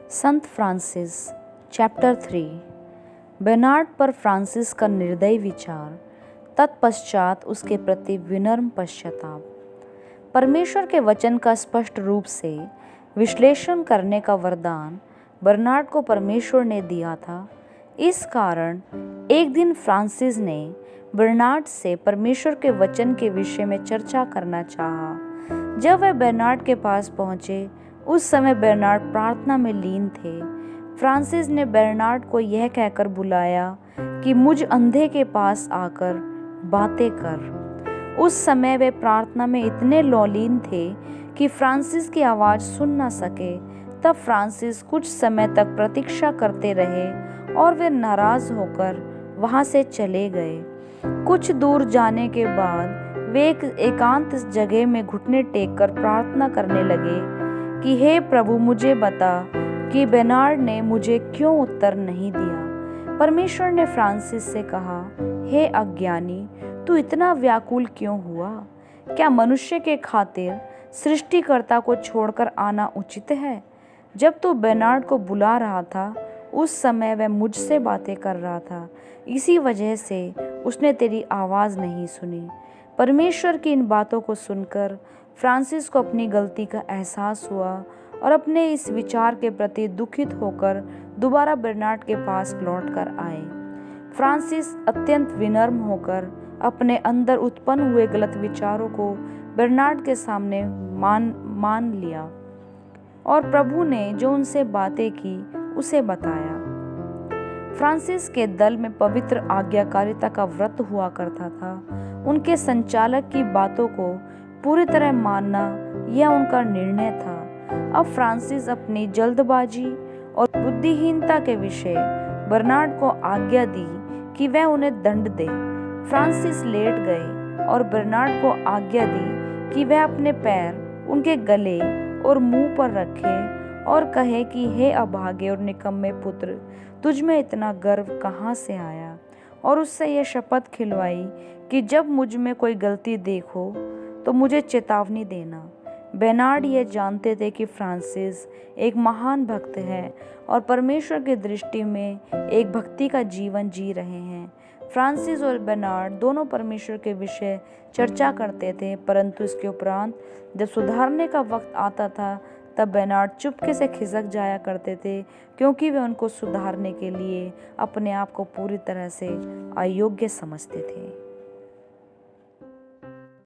संत Francis chapter 3 Bernard पर Francis का निर्दयी विचार, तत्पश्चात उसके प्रति विनम्र पश्चाताप। परमेश्वर के वचन का स्पष्ट रूप से विश्लेषण करने का वरदान बेर्नार्ड को परमेश्वर ने दिया था। इस कारण एक दिन फ्रांसिस ने बेर्नार्ड से परमेश्वर के वचन के विषय में चर्चा करना चाहा। जब वे बेर्नार्ड के पास पहुंचे, उस समय बेर्नार्ड प्रार्थना में लीन थे। फ्रांसिस ने बेर्नार्ड को यह कहकर बुलाया कि मुझ अंधे के पास आकर बातें कर। उस समय वे प्रार्थना में इतने लौलीन थे कि फ्रांसिस की आवाज़ सुन न सके। तब फ्रांसिस कुछ समय तक प्रतीक्षा करते रहे और वे नाराज होकर वहाँ से चले गए। कुछ दूर जाने के बाद वे एक एकांत जगह में घुटने टेककर प्रार्थना करने लगे कि हे प्रभु, मुझे बता कि बेर्नार्ड ने मुझे क्यों उत्तर नहीं दिया। परमेश्वर ने फ्रांसिस से कहा, हे अज्ञानी, तू इतना व्याकुल क्यों हुआ? क्या मनुष्य के खातिर सृष्टिकर्ता को छोड़कर आना उचित है? जब तू बेर्नार्ड को बुला रहा था, उस समय वह मुझसे बातें कर रहा था। इसी वजह से उसने तेरी आवाज़ नहीं सुनी। परमेश्वर की इन बातों को सुनकर फ्रांसिस को अपनी गलती का एहसास हुआ और अपने इस विचार के प्रति दुखित होकर दोबारा बेर्नार्ड के पास लौट कर आए। फ्रांसिस अत्यंत विनम्र होकर अपने अंदर उत्पन्न हुए गलत विचारों को बेर्नार्ड के सामने मान लिया और प्रभु ने जो उनसे बातें की उसे बताया। फ्रांसिस के दल में पवित्र आज्ञाकारिता का व्रत हुआ करता था। उनके संचालक की बातों को पूरी तरह मानना यह उनका निर्णय था। अब फ्रांसिस अपनी जल्दबाजी और बुद्धिहीनता के विषय बेर्नार्ड को आज्ञा दी कि वह उन्हें दंड दे। फ्रांसिस लेट गए और बेर्नार्ड को आज्ञा दी कि वह अपने पैर उनके गले और मुंह पर रखे और कहे कि हे अभागे और निकम्मे पुत्र, तुझ में इतना गर्व कहाँ से आया? और उससे यह शपथ खिलवाई कि जब मुझ में कोई गलती देखो तो मुझे चेतावनी देना। बेर्नार्ड यह जानते थे कि फ्रांसिस एक महान भक्त है और परमेश्वर की दृष्टि में एक भक्ति का जीवन जी रहे हैं। फ्रांसिस और बेर्नार्ड दोनों परमेश्वर के विषय चर्चा करते थे, परंतु इसके उपरांत जब सुधारने का वक्त आता था तब बेर्नार्ड चुपके से खिसक जाया करते थे, क्योंकि वे उनको सुधारने के लिए अपने आप को पूरी तरह से अयोग्य समझते थे।